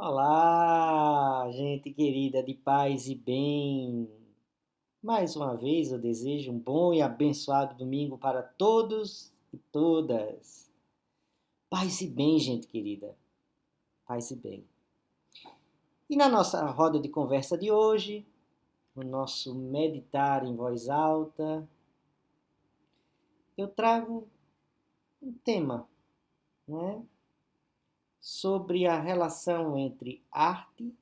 Olá, gente querida de paz e bem. Mais uma vez eu desejo um bom e abençoado domingo para todos e todas. Paz e bem, gente querida. Paz e bem. E na nossa roda de conversa de hoje, no nosso meditar em voz alta, eu trago um tema, não é? Sobre a relação entre arte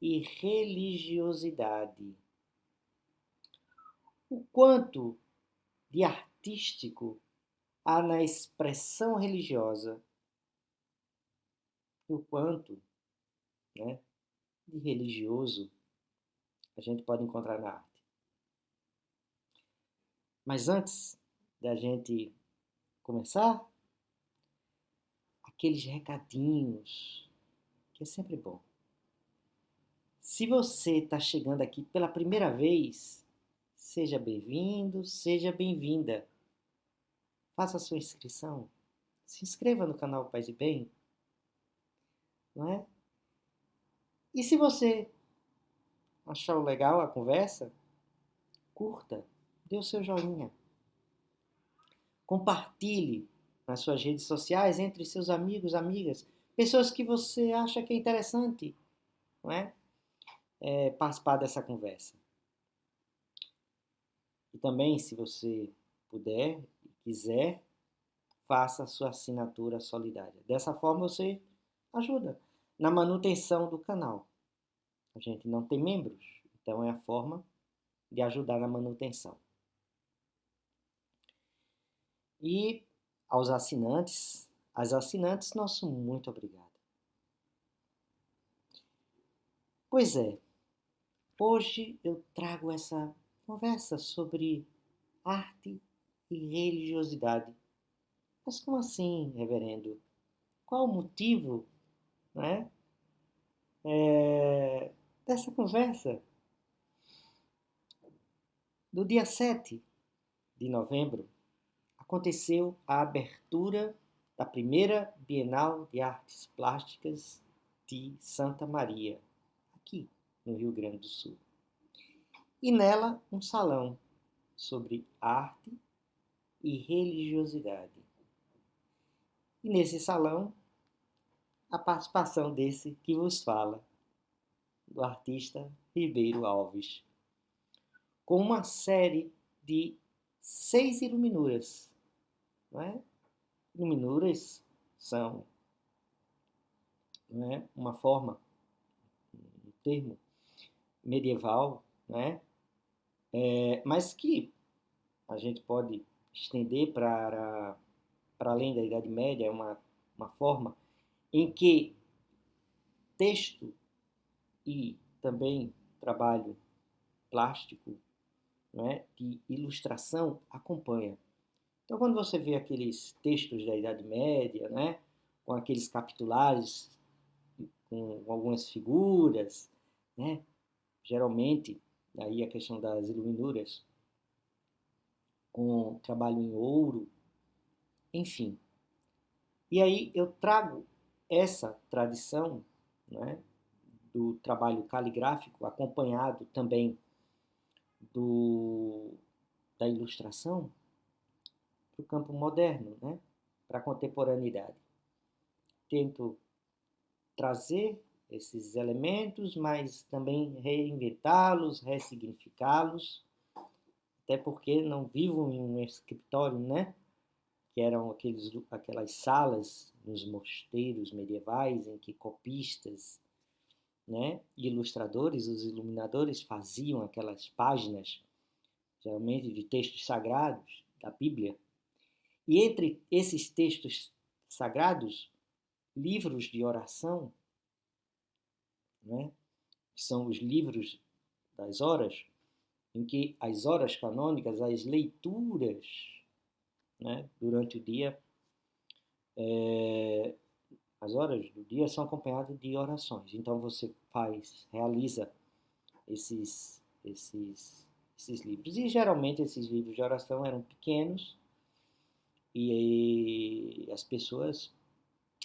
e religiosidade. O quanto de artístico há na expressão religiosa e o quanto, né, de religioso a gente pode encontrar na arte. Mas antes da gente começar, aqueles recadinhos, que é sempre bom. Se você está chegando aqui pela primeira vez, seja bem-vindo, seja bem-vinda. Faça a sua inscrição. Se inscreva no canal Paz e Bem, não é? E se você achou legal a conversa, curta, dê o seu joinha. Compartilhe nas suas redes sociais entre seus amigos, amigas, pessoas que você acha que é interessante, não é? Participar dessa conversa. E também, se você puder e quiser, faça a sua assinatura solidária. Dessa forma você ajuda na manutenção do canal. A gente não tem membros, então é a forma de ajudar na manutenção. E aos assinantes, às assinantes, nosso muito obrigado. Pois é, hoje eu trago essa conversa sobre arte e religiosidade. Mas como assim, reverendo? Qual o motivo, né, dessa conversa? No dia 7 de novembro, aconteceu a abertura da primeira Bienal de Artes Plásticas de Santa Maria, aqui no Rio Grande do Sul. E nela um salão sobre arte e religiosidade. E nesse salão, a participação desse que vos fala, do artista Ribeiro Alves, com uma série de 6 iluminuras. Não é? Iluminuras são, não é, uma forma, um termo medieval, né? Mas que a gente pode estender para além da Idade Média, é uma forma em que texto e também trabalho plástico, né, de ilustração acompanha. Então, quando você vê aqueles textos da Idade Média, né, com aqueles capitulares, com algumas figuras, né, geralmente, aí a questão das iluminuras, com trabalho em ouro, enfim. E aí eu trago essa tradição, né, do trabalho caligráfico, acompanhado também do, da ilustração, para o campo moderno, né, para a contemporaneidade. Tento trazer esses elementos, mas também reinventá-los, ressignificá-los, até porque não vivo em um escritório, né, que eram aquelas salas nos mosteiros medievais em que copistas, né, e ilustradores, os iluminadores faziam aquelas páginas, geralmente de textos sagrados da Bíblia. E entre esses textos sagrados, livros de oração, né, que são os livros das horas, em que as horas canônicas, as leituras, né, durante o dia, as horas do dia são acompanhadas de orações. Então você realiza esses livros. E geralmente esses livros de oração eram pequenos e as pessoas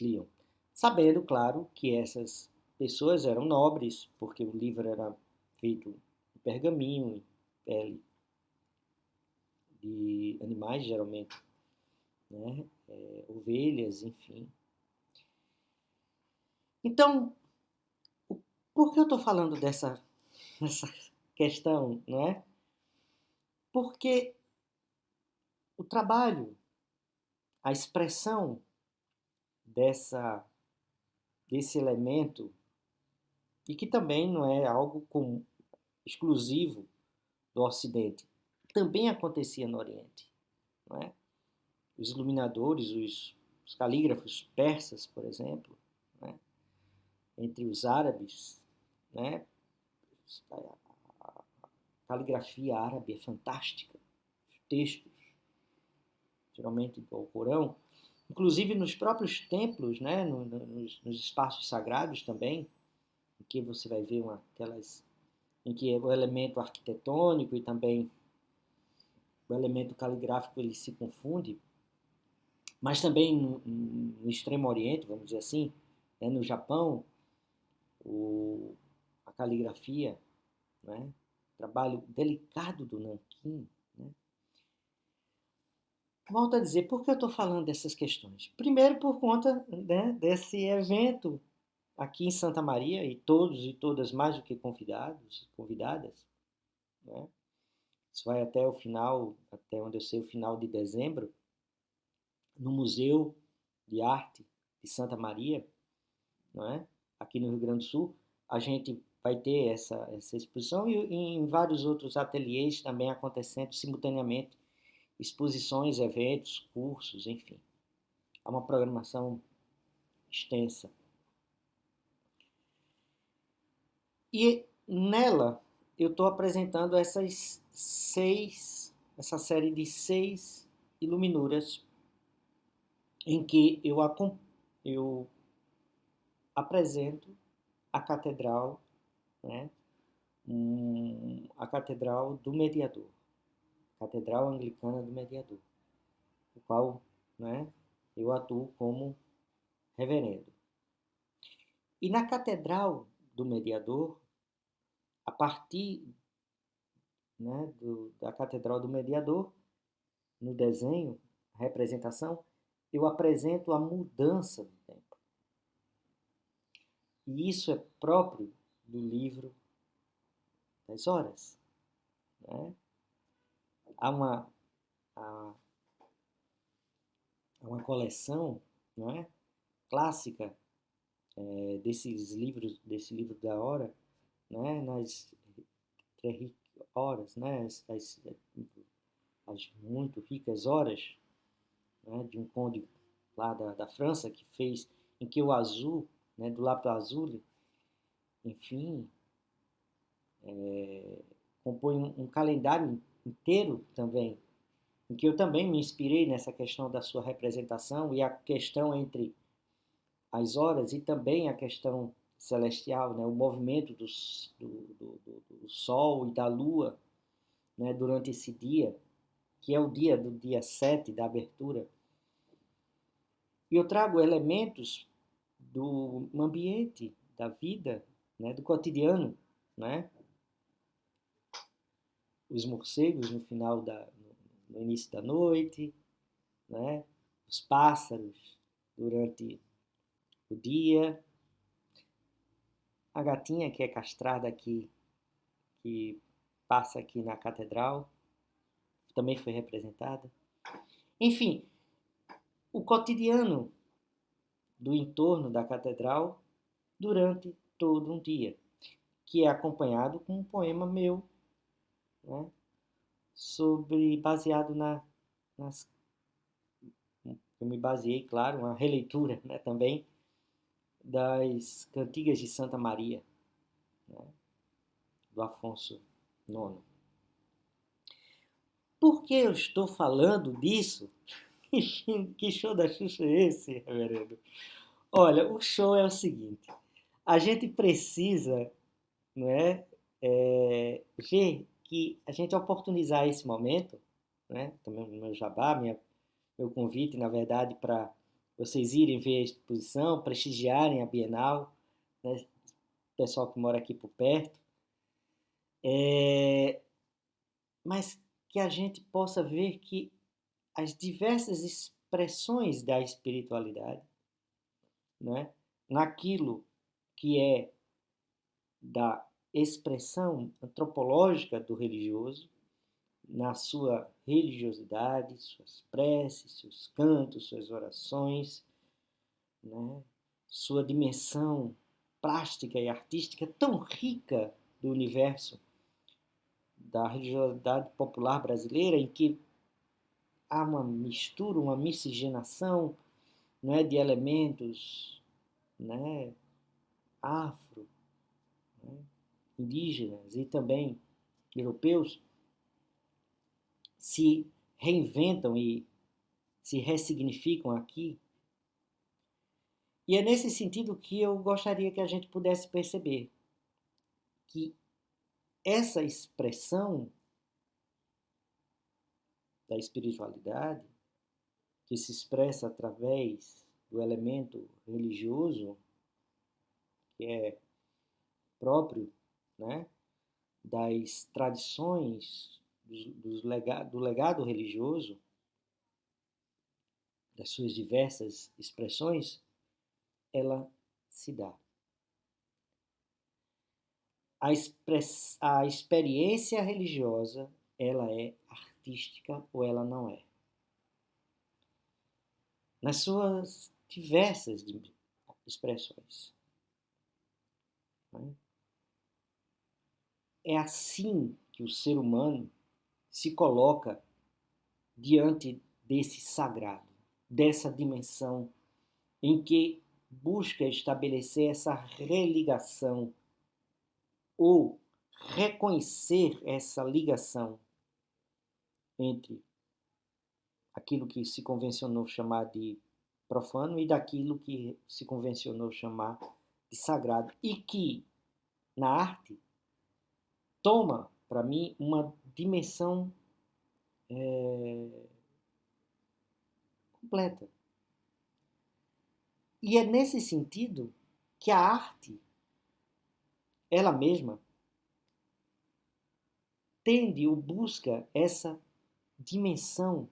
liam. Sabendo, claro, que essas pessoas eram nobres, porque o livro era feito de pergaminho, pele de animais, geralmente, né? Ovelhas, enfim. Então, por que eu estou falando dessa questão, não é? Porque o trabalho, a expressão desse elemento, e que também não é algo exclusivo do Ocidente, também acontecia no Oriente, não é? Os iluminadores, os calígrafos persas, por exemplo, né? Entre os árabes, né? A caligrafia árabe é fantástica, os textos, geralmente do Alcorão, inclusive nos próprios templos, né? Nos espaços sagrados também, em que você vai ver aquelas em que o elemento arquitetônico e também o elemento caligráfico ele se confunde, mas também no Extremo Oriente, vamos dizer assim, né, no Japão, a caligrafia, né, trabalho delicado do Nanquim. Né. Volto a dizer, por que eu estou falando dessas questões? Primeiro, por conta, né, desse evento aqui em Santa Maria, e todos e todas mais do que convidadas, né. Isso vai até o final, até onde eu sei, o final de dezembro, no Museu de Arte de Santa Maria, não é? Aqui no Rio Grande do Sul. A gente vai ter essa exposição e em vários outros ateliês também acontecendo simultaneamente, exposições, eventos, cursos, enfim. Há uma programação extensa. E nela eu estou apresentando essa série de 6 iluminuras em que eu apresento a catedral, né, a catedral do Mediador, Catedral Anglicana do Mediador, o qual, né, eu atuo como reverendo. E na Catedral do Mediador, a partir, né, da Catedral do Mediador, no desenho, a representação, eu apresento a mudança do tempo. E isso é próprio do livro das horas. Né? Há uma coleção, não é, clássica desse livro da hora, né, nas horas, né, as muito ricas horas, né, de um conde lá da França que fez, em que o azul, né, do lápis azul, enfim, compõe um calendário inteiro também, em que eu também me inspirei nessa questão da sua representação e a questão entre as horas e também a questão celestial, né, o movimento do Sol e da Lua, né, durante esse dia, que é o dia do dia 7 da abertura. E eu trago elementos do ambiente, da vida, né, do cotidiano, né? Os morcegos no início da noite, né? Os pássaros durante o dia, a gatinha que é castrada aqui, que passa aqui na catedral, também foi representada. Enfim, o cotidiano do entorno da catedral durante todo um dia, que é acompanhado com um poema meu, né, baseado nas. Eu me baseei, claro, uma releitura, né, também das cantigas de Santa Maria, né, do Afonso IX. Por que eu estou falando disso? Que show da Xuxa é esse, reverendo? Olha, o show é o seguinte: a gente precisa, não é, ver que a gente oportunizar esse momento, né? Também o meu jabá, meu convite, na verdade, para vocês irem ver a exposição, prestigiarem a Bienal, né? pessoal que mora aqui por perto, mas que a gente possa ver que as diversas expressões da espiritualidade, né, naquilo que é da expressão antropológica do religioso, na sua religiosidade, suas preces, seus cantos, suas orações, né, sua dimensão plástica e artística tão rica do universo da religiosidade popular brasileira, em que há uma mistura, uma miscigenação, não é, de elementos, né, afro, né, indígenas e também europeus, se reinventam e se ressignificam aqui. E é nesse sentido que eu gostaria que a gente pudesse perceber que essa expressão da espiritualidade, que se expressa através do elemento religioso, que é próprio, né, das tradições, do legado religioso, das suas diversas expressões, ela se dá. A experiência religiosa, ela é artística ou ela não é. Nas suas diversas expressões. É assim que o ser humano se coloca diante desse sagrado, dessa dimensão em que busca estabelecer essa religação ou reconhecer essa ligação entre aquilo que se convencionou chamar de profano e daquilo que se convencionou chamar de sagrado, e que na arte toma, para mim, uma dimensão completa. E é nesse sentido que a arte, ela mesma, tende ou busca essa dimensão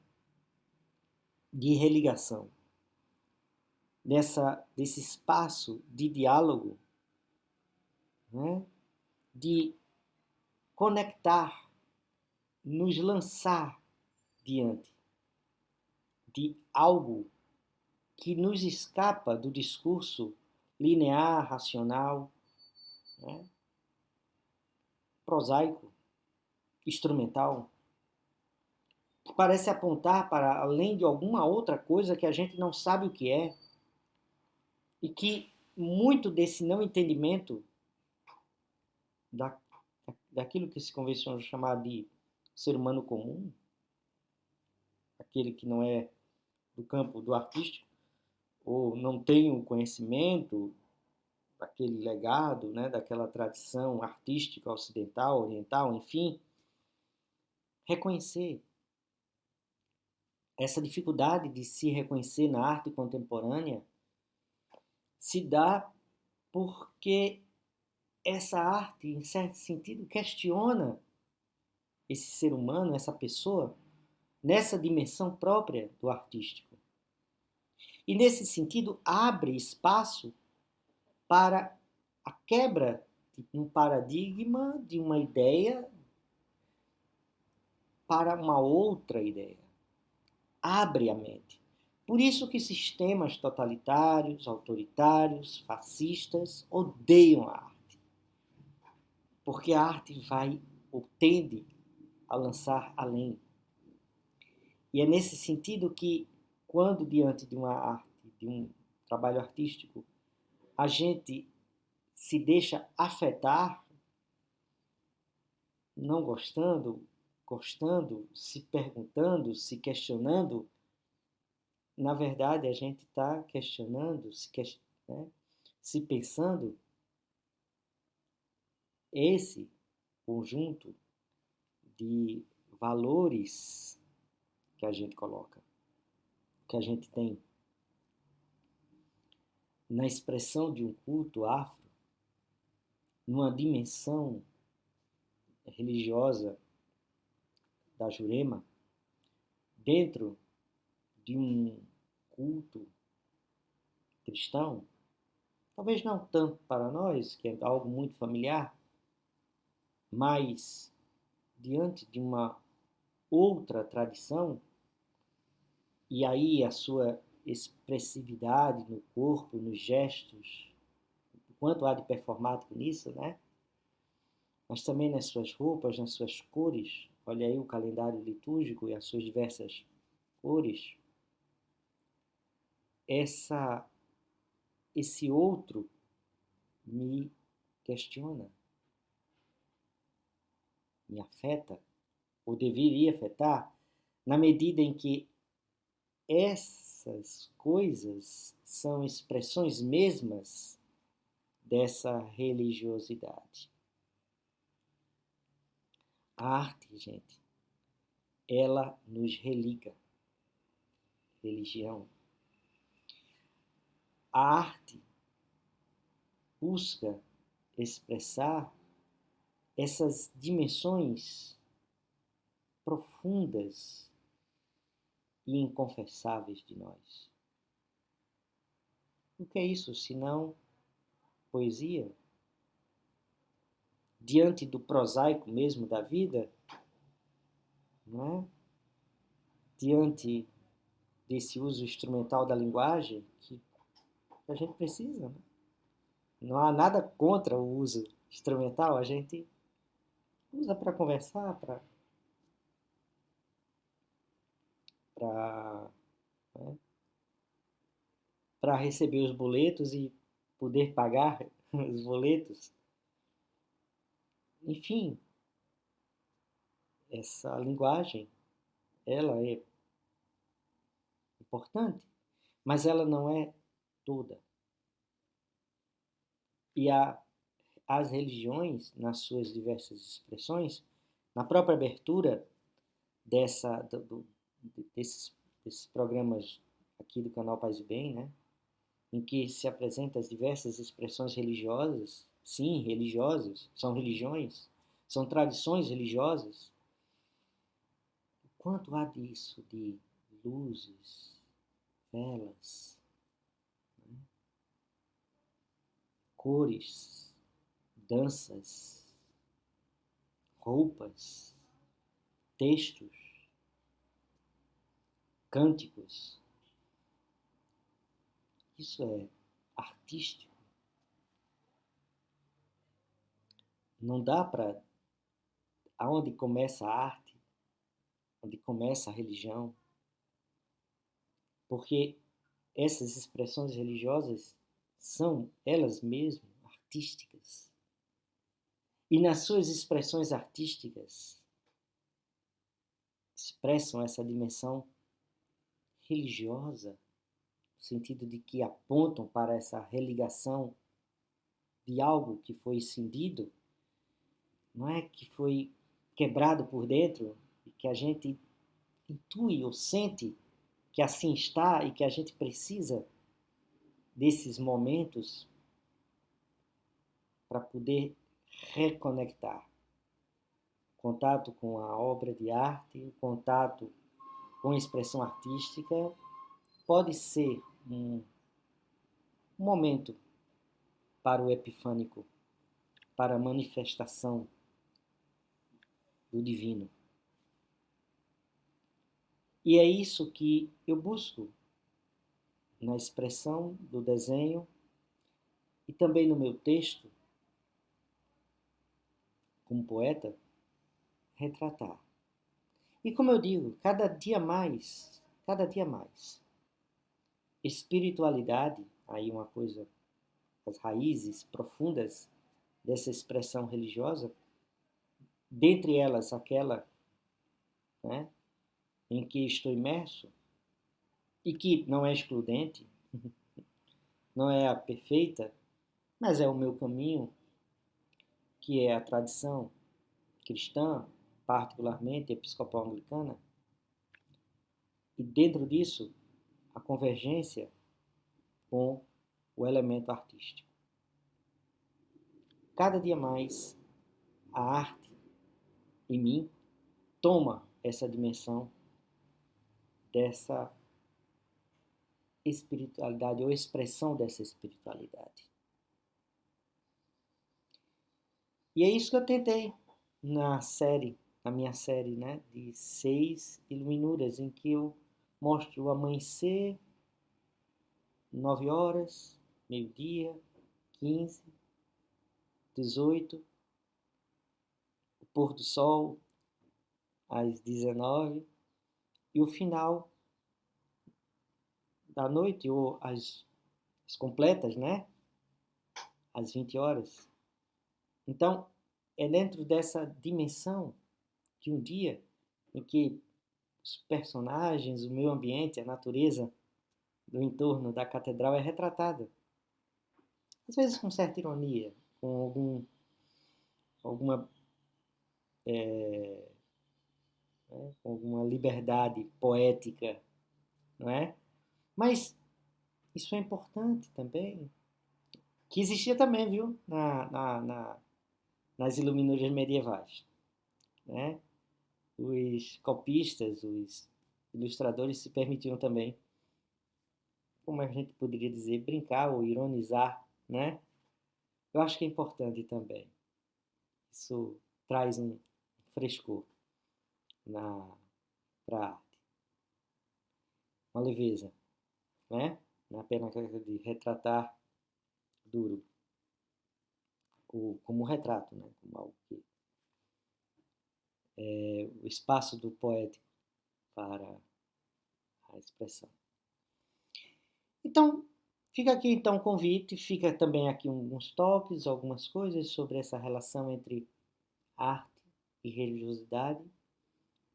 de religação, desse espaço de diálogo, né? De conectar, nos lançar diante de algo que nos escapa do discurso linear, racional, né, prosaico, instrumental, que parece apontar para além de alguma outra coisa que a gente não sabe o que é, e que muito desse não entendimento da, daquilo que se convenciona chamar de ser humano comum, aquele que não é do campo do artístico, ou não tem o conhecimento daquele legado, né, daquela tradição artística ocidental, oriental, enfim, reconhecer essa dificuldade de se reconhecer na arte contemporânea se dá porque essa arte, em certo sentido, questiona esse ser humano, essa pessoa, nessa dimensão própria do artístico. E, nesse sentido, abre espaço para a quebra de um paradigma, de uma ideia, para uma outra ideia. Abre a mente. Por isso que sistemas totalitários, autoritários, fascistas odeiam a arte. Porque a arte vai ou tende a lançar além. E é nesse sentido que, quando diante de uma arte, de um trabalho artístico, a gente se deixa afetar, não gostando, gostando, se perguntando, se questionando, na verdade a gente está questionando, né, se pensando esse conjunto de valores que a gente coloca, que a gente tem na expressão de um culto afro, numa dimensão religiosa da Jurema, dentro de um culto cristão, talvez não tanto para nós, que é algo muito familiar, mas diante de uma outra tradição, e aí a sua expressividade no corpo, nos gestos, o quanto há de performático nisso, né? Mas também nas suas roupas, nas suas cores. Olha aí o calendário litúrgico e as suas diversas cores. Esse outro me questiona, me afeta, ou deveria afetar, na medida em que essas coisas são expressões mesmas dessa religiosidade. A arte, gente, ela nos religa. Religião. A arte busca expressar essas dimensões profundas e inconfessáveis de nós. O que é isso, senão poesia? Diante do prosaico mesmo da vida, não é? Diante desse uso instrumental da linguagem que a gente precisa, né? Não há nada contra o uso instrumental, a gente usa para conversar, né, para receber os boletos e poder pagar os boletos. Enfim, essa linguagem, ela é importante, mas ela não é toda. E as religiões, nas suas diversas expressões, na própria abertura desses programas aqui do canal Paz e Bem, né, em que se apresentam as diversas expressões religiosas, sim, religiosas, são religiões, são tradições religiosas. O quanto há disso, de luzes, velas, né, cores, danças, roupas, textos, cânticos. Isso é artístico. Não dá para... Aonde começa a arte, onde começa a religião, porque essas expressões religiosas são elas mesmas artísticas. E nas suas expressões artísticas expressam essa dimensão religiosa, no sentido de que apontam para essa religação de algo que foi cindido, não é, que foi quebrado por dentro e que a gente intui ou sente que assim está e que a gente precisa desses momentos para poder reconectar. Contato com a obra de arte, contato com a expressão artística, pode ser um momento para o epifânico, para a manifestação do divino. E é isso que eu busco na expressão do desenho e também no meu texto, como poeta, retratar. E como eu digo, cada dia mais, espiritualidade, aí uma coisa, as raízes profundas dessa expressão religiosa, dentre elas aquela, né, em que estou imerso, e que não é excludente, não é a perfeita, mas é o meu caminho, que é a tradição cristã, particularmente episcopal anglicana, e dentro disso a convergência com o elemento artístico. cada dia mais a arte em mim toma essa dimensão dessa espiritualidade ou expressão dessa espiritualidade. E é isso que eu tentei na minha série, né, de 6 iluminuras, em que eu mostro o amanhecer, 9 horas, meio-dia, 15, 18, o pôr do sol às 19 e o final da noite, ou as completas, né, às 20 horas. Então, é dentro dessa dimensão de um dia em que os personagens, o meio ambiente, a natureza do entorno da catedral é retratada. Às vezes com certa ironia, com alguma, com alguma liberdade poética, não é? Mas isso é importante também, que existia também, viu, nas iluminuras medievais, né? Os copistas, os ilustradores se permitiam também, como a gente poderia dizer, brincar ou ironizar, né? Eu acho que é importante também. Isso traz um frescor para a arte, uma leveza, né? Não é apenas de retratar duro, como um retrato, né? Como algo que é o espaço do poético para a expressão. Então, fica aqui então o convite, fica também aqui alguns toques, algumas coisas sobre essa relação entre arte e religiosidade.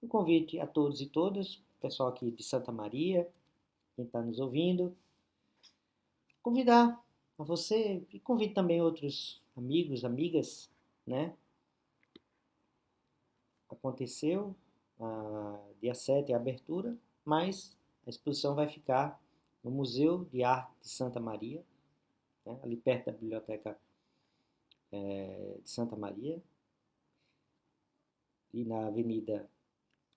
Um convite a todos e todas, pessoal aqui de Santa Maria, quem está nos ouvindo, convidar a você e convide também outros amigos, amigas, né? Aconteceu, dia 7 é a abertura, mas a exposição vai ficar no Museu de Arte de Santa Maria, né? Ali perto da Biblioteca de Santa Maria, e na Avenida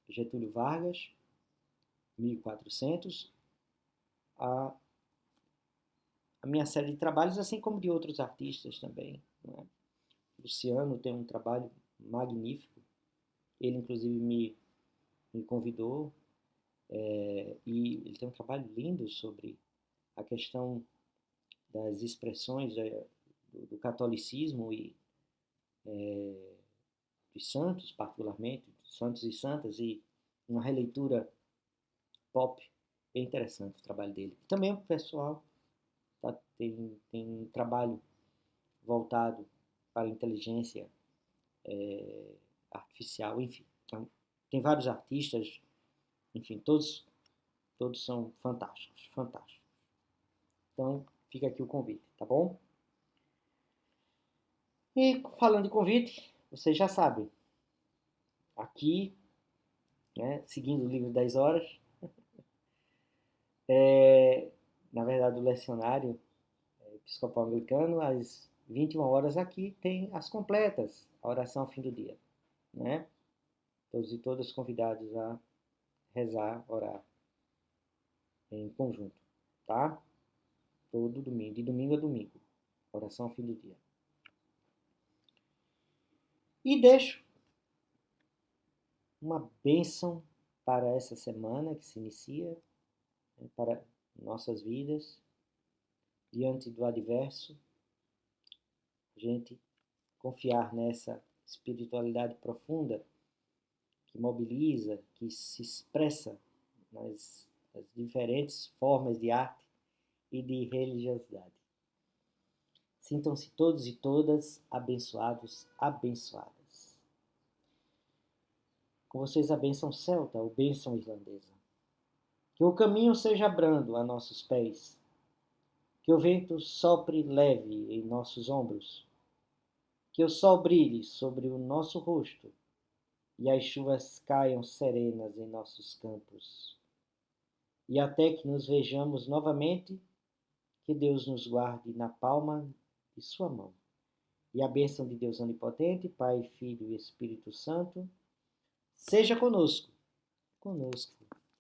Getúlio Vargas, 1400, a minha série de trabalhos, assim como de outros artistas também, né? Luciano tem um trabalho magnífico, ele inclusive me convidou, e ele tem um trabalho lindo sobre a questão das expressões do catolicismo e dos santos, particularmente, santos e santas, e uma releitura pop bem interessante o trabalho dele. Também o pessoal tem um trabalho voltado para a inteligência artificial, enfim. Então, tem vários artistas, enfim, todos são fantásticos, fantásticos. Então, fica aqui o convite, tá bom? E falando de convite, vocês já sabem, aqui, né, seguindo o livro 10 horas, na verdade o lecionário episcopal anglicano, às 21 horas aqui tem as completas, a oração ao fim do dia, né? Todos e todas convidados a rezar, orar em conjunto, tá? Todo domingo, de domingo a domingo, oração ao fim do dia. E deixo uma bênção para essa semana que se inicia, né, para nossas vidas, diante do adverso, a gente confiar nessa espiritualidade profunda que mobiliza, que se expressa nas diferentes formas de arte e de religiosidade. Sintam-se todos e todas abençoados, abençoadas. Com vocês a bênção celta, ou bênção irlandesa. Que o caminho seja brando a nossos pés, que o vento sopre leve em nossos ombros, que o sol brilhe sobre o nosso rosto e as chuvas caiam serenas em nossos campos. E até que nos vejamos novamente, que Deus nos guarde na palma de sua mão. E a bênção de Deus Onipotente, Pai, Filho e Espírito Santo, seja conosco. Conosco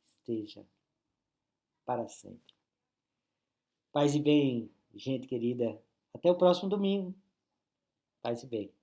esteja para sempre. Paz e bem, gente querida. Até o próximo domingo. Paz e bem.